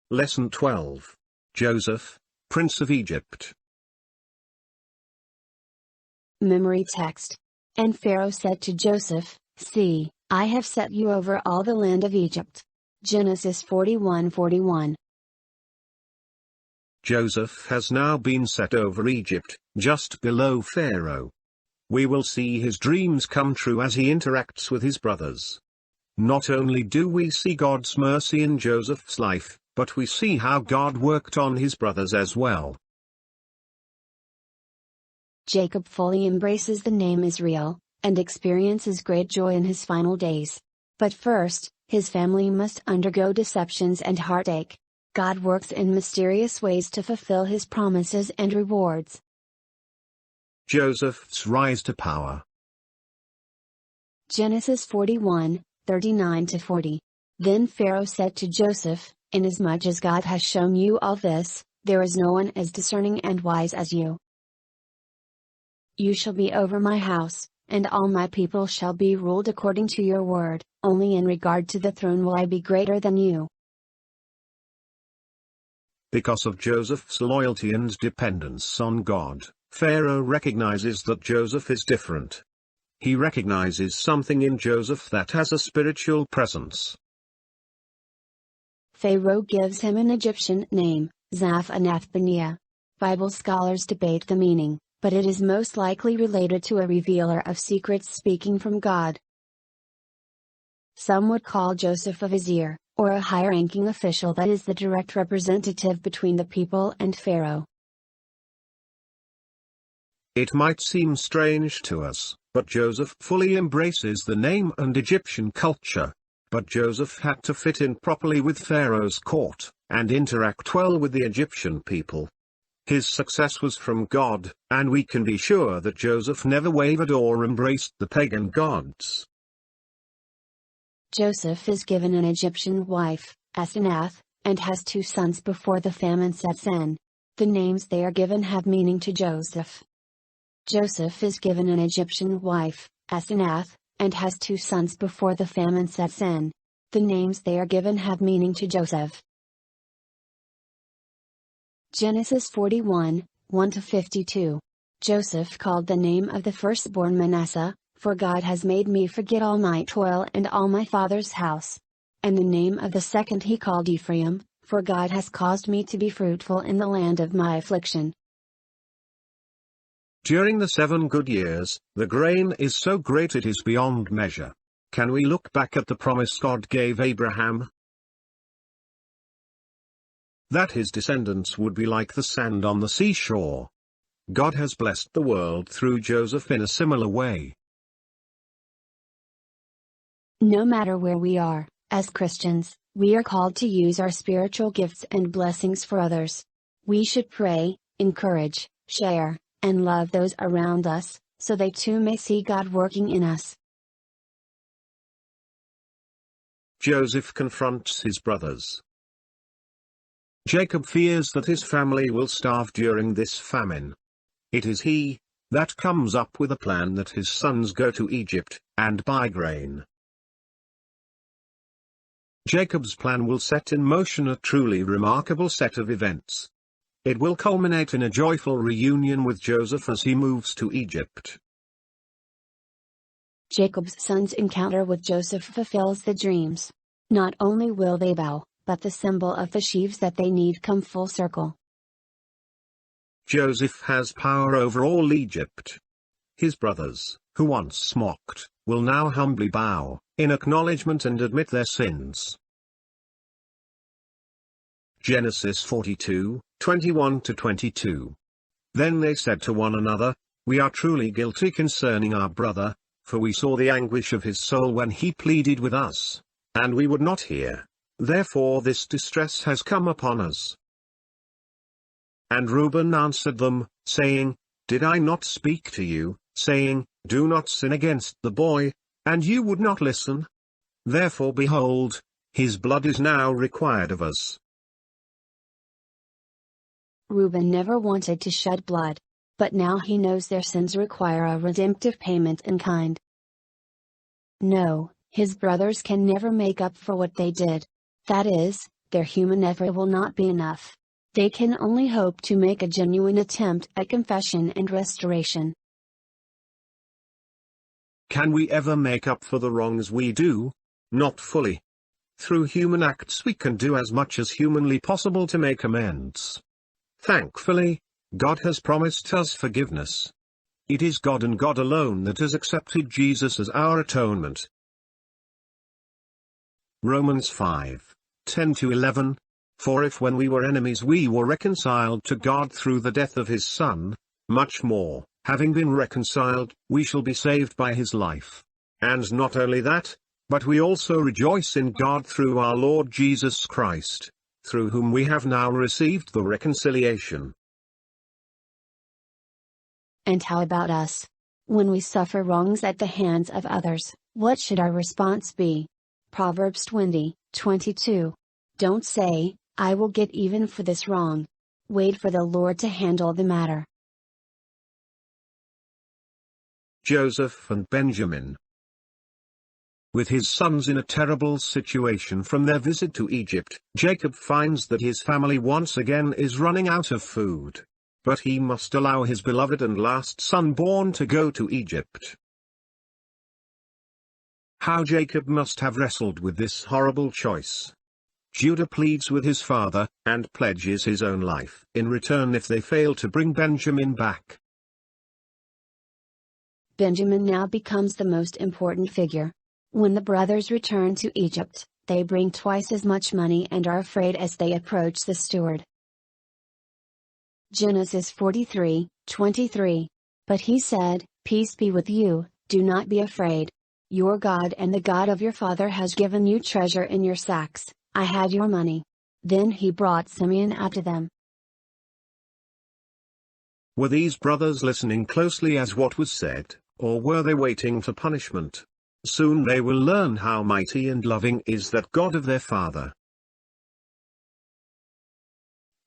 Lesson 12. Joseph, Prince of Egypt. Memory text. And Pharaoh said to Joseph, "See, I have set you over all the land of Egypt." Genesis 41:41. Joseph has now been set over Egypt, just below Pharaoh. We will see his dreams come true as he interacts with his brothers. Not only do we see God's mercy in Joseph's life, but we see how God worked on his brothers as well. Jacob fully embraces the name Israel, and experiences great joy in his final days. But first, his family must undergo deceptions and heartache. God works in mysterious ways to fulfill his promises and rewards. Joseph's rise to power. Genesis 41:39-40. Then Pharaoh said to Joseph, "Inasmuch as God has shown you all this, there is no one as discerning and wise as you. You shall be over my house, and all my people shall be ruled according to your word, only in regard to the throne will I be greater than you." Because of Joseph's loyalty and dependence on God, Pharaoh recognizes that Joseph is different. He recognizes something in Joseph that has a spiritual presence. Pharaoh gives him an Egyptian name, Zaphanath-Paneah. Bible scholars debate the meaning, but it is most likely related to a revealer of secrets speaking from God. Some would call Joseph a vizier, or a high-ranking official that is the direct representative between the people and Pharaoh. It might seem strange to us, but Joseph fully embraces the name and Egyptian culture. But Joseph had to fit in properly with Pharaoh's court, and interact well with the Egyptian people. His success was from God, and we can be sure that Joseph never wavered or embraced the pagan gods. Joseph is given an Egyptian wife, Asenath, and has 2 sons before the famine sets in. The names they are given have meaning to Joseph. Joseph is given an Egyptian wife, Asenath, and has 2 sons before the famine sets in. The names they are given have meaning to Joseph. Genesis 41:1-52. Joseph called the name of the firstborn Manasseh, "For God has made me forget all my toil and all my father's house." And the name of the second he called Ephraim, "For God has caused me to be fruitful in the land of my affliction." During the 7 good years, the grain is so great it is beyond measure. Can we look back at the promise God gave Abraham? That his descendants would be like the sand on the seashore. God has blessed the world through Joseph in a similar way. No matter where we are, as Christians, we are called to use our spiritual gifts and blessings for others. We should pray, encourage, share, and love those around us, so they too may see God working in us. Joseph confronts his brothers. Jacob fears that his family will starve during this famine. It is he that comes up with a plan that his sons go to Egypt, and buy grain. Jacob's plan will set in motion a truly remarkable set of events. It will culminate in a joyful reunion with Joseph as he moves to Egypt. Jacob's sons' encounter with Joseph fulfills the dreams. Not only will they bow, but the symbol of the sheaves that they need come full circle. Joseph has power over all Egypt. His brothers, who once mocked, will now humbly bow, in acknowledgement and admit their sins. Genesis 42:21-22. Then they said to one another, "We are truly guilty concerning our brother, for we saw the anguish of his soul when he pleaded with us, and we would not hear. Therefore this distress has come upon us." And Reuben answered them, saying, "Did I not speak to you, saying, 'Do not sin against the boy,' and you would not listen? Therefore behold, his blood is now required of us." Reuben never wanted to shed blood. But now he knows their sins require a redemptive payment in kind. No, his brothers can never make up for what they did. That is, their human effort will not be enough. They can only hope to make a genuine attempt at confession and restoration. Can we ever make up for the wrongs we do? Not fully. Through human acts we can do as much as humanly possible to make amends. Thankfully, God has promised us forgiveness. It is God and God alone that has accepted Jesus as our atonement. Romans 5:10-11. For if when we were enemies we were reconciled to God through the death of his Son, much more, having been reconciled, we shall be saved by his life. And not only that, but we also rejoice in God through our Lord Jesus Christ, through whom we have now received the reconciliation. And how about us? When we suffer wrongs at the hands of others, what should our response be? Proverbs 20:22. Don't say, "I will get even for this wrong." Wait for the Lord to handle the matter. Joseph and Benjamin. With his sons in a terrible situation from their visit to Egypt, Jacob finds that his family once again is running out of food. But he must allow his beloved and last son born to go to Egypt. How Jacob must have wrestled with this horrible choice. Judah pleads with his father, and pledges his own life in return if they fail to bring Benjamin back. Benjamin now becomes the most important figure. When the brothers return to Egypt, they bring twice as much money and are afraid as they approach the steward. Genesis 43:23. But he said, "Peace be with you, do not be afraid. Your God and the God of your father has given you treasure in your sacks. I had your money." Then he brought Simeon out to them. Were these brothers listening closely as what was said, or were they waiting for punishment? Soon they will learn how mighty and loving is that God of their father.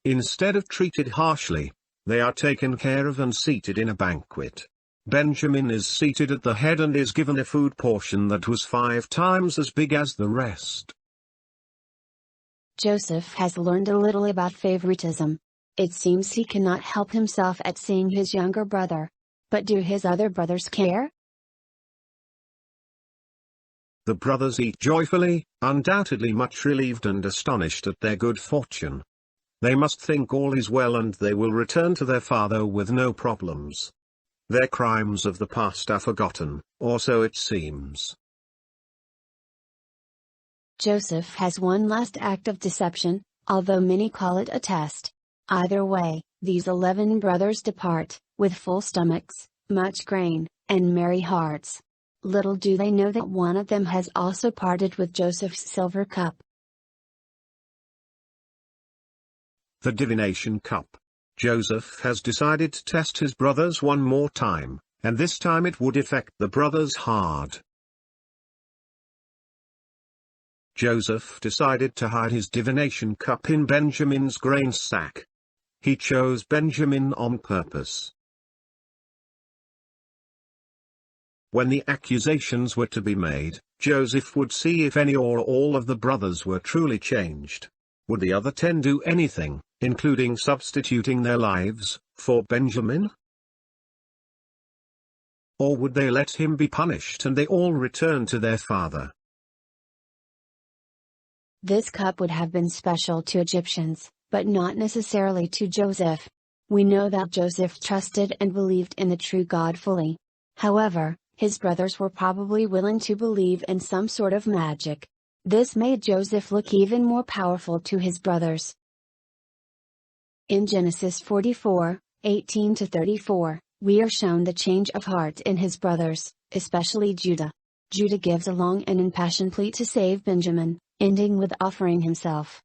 Instead of treated harshly, they are taken care of and seated in a banquet. Benjamin is seated at the head and is given a food portion that was 5 times as big as the rest. Joseph has learned a little about favoritism. It seems he cannot help himself at seeing his younger brother. But do his other brothers care? The brothers eat joyfully, undoubtedly much relieved and astonished at their good fortune. They must think all is well and they will return to their father with no problems. Their crimes of the past are forgotten, or so it seems. Joseph has one last act of deception, although many call it a test. Either way, these 11 brothers depart, with full stomachs, much grain, and merry hearts. Little do they know that one of them has also parted with Joseph's silver cup. The divination cup. Joseph has decided to test his brothers one more time, and this time it would affect the brothers hard. Joseph decided to hide his divination cup in Benjamin's grain sack. He chose Benjamin on purpose. When the accusations were to be made, Joseph would see if any or all of the brothers were truly changed. Would the other 10 do anything, including substituting their lives for Benjamin? Or would they let him be punished and they all return to their father? This cup would have been special to Egyptians, but not necessarily to Joseph. We know that Joseph trusted and believed in the true God fully. However, his brothers were probably willing to believe in some sort of magic. This made Joseph look even more powerful to his brothers. In Genesis 44:18-34, we are shown the change of heart in his brothers, especially Judah. Judah gives a long and impassioned plea to save Benjamin, ending with offering himself.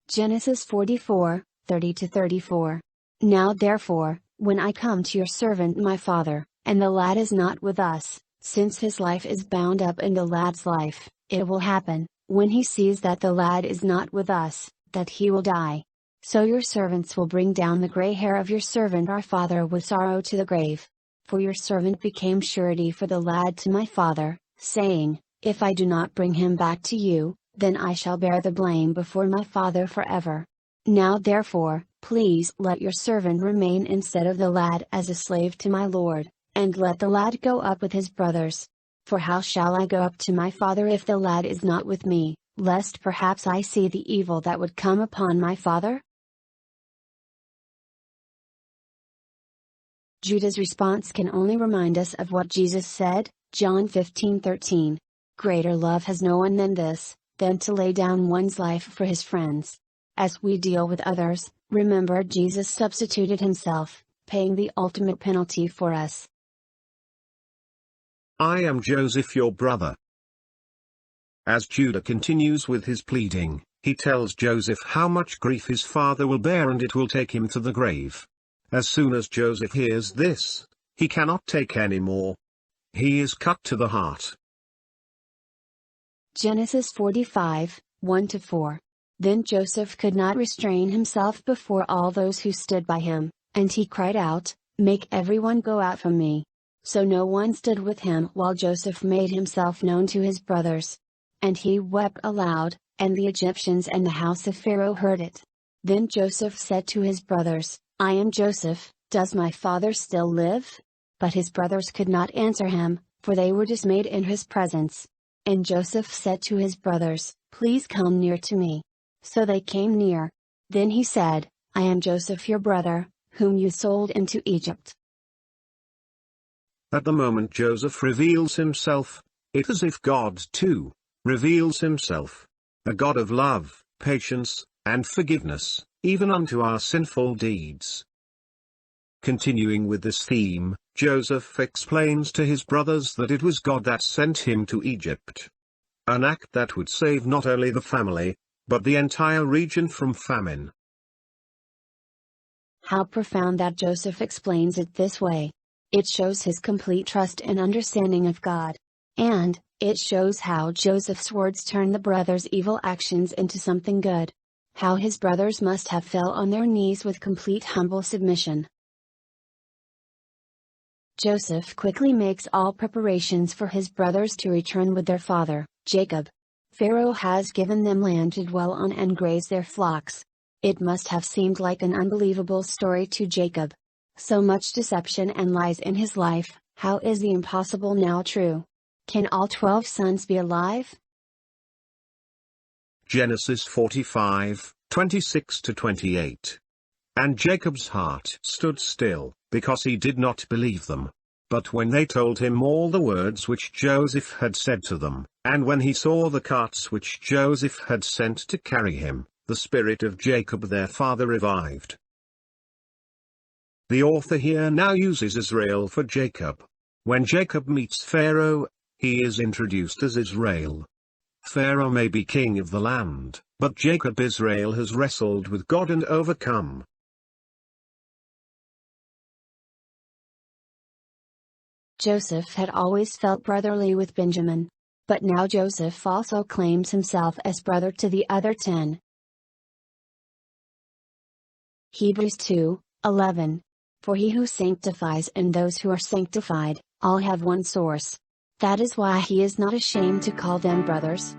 Genesis 44:30-34. Now therefore, when I come to your servant my father, and the lad is not with us, since his life is bound up in the lad's life, it will happen, when he sees that the lad is not with us, that he will die. So your servants will bring down the gray hair of your servant our father with sorrow to the grave. For your servant became surety for the lad to my father, saying, if I do not bring him back to you, then I shall bear the blame before my father forever. Now therefore, please let your servant remain instead of the lad as a slave to my lord, and let the lad go up with his brothers. For how shall I go up to my father if the lad is not with me, lest perhaps I see the evil that would come upon my father?" Judah's response can only remind us of what Jesus said, John 15:13. "Greater love has no one than this, than to lay down one's life for his friends." As we deal with others, remember Jesus substituted himself, paying the ultimate penalty for us. "I am Joseph your brother." As Judah continues with his pleading, he tells Joseph how much grief his father will bear and it will take him to the grave. As soon as Joseph hears this, he cannot take any more. He is cut to the heart. Genesis 45, 1-4. Then Joseph could not restrain himself before all those who stood by him, and he cried out, "Make everyone go out from me." So no one stood with him while Joseph made himself known to his brothers. And he wept aloud, and the Egyptians and the house of Pharaoh heard it. Then Joseph said to his brothers, "I am Joseph, does my father still live?" But his brothers could not answer him, for they were dismayed in his presence. And Joseph said to his brothers, "Please come near to me." So they came near. Then he said, "I am Joseph your brother, whom you sold into Egypt." At the moment Joseph reveals himself, it is as if God too reveals himself. A God of love, patience, and forgiveness, even unto our sinful deeds. Continuing with this theme, Joseph explains to his brothers that it was God that sent him to Egypt. An act that would save not only the family, but the entire region from famine. How profound that Joseph explains it this way. It shows his complete trust and understanding of God. And, it shows how Joseph's words turn the brothers' evil actions into something good. How his brothers must have fell on their knees with complete humble submission. Joseph quickly makes all preparations for his brothers to return with their father, Jacob. Pharaoh has given them land to dwell on and graze their flocks. It must have seemed like an unbelievable story to Jacob. So much deception and lies in his life, how is the impossible now true? Can all 12 sons be alive? Genesis 45, 26-28. And Jacob's heart stood still, because he did not believe them. But when they told him all the words which Joseph had said to them, and when he saw the carts which Joseph had sent to carry him, the spirit of Jacob their father revived. The author here now uses Israel for Jacob. When Jacob meets Pharaoh, he is introduced as Israel. Pharaoh may be king of the land, but Jacob Israel has wrestled with God and overcome. Joseph had always felt brotherly with Benjamin. But now Joseph also claims himself as brother to the other 10. Hebrews 2:11. For he who sanctifies and those who are sanctified, all have one source. That is why he is not ashamed to call them brothers.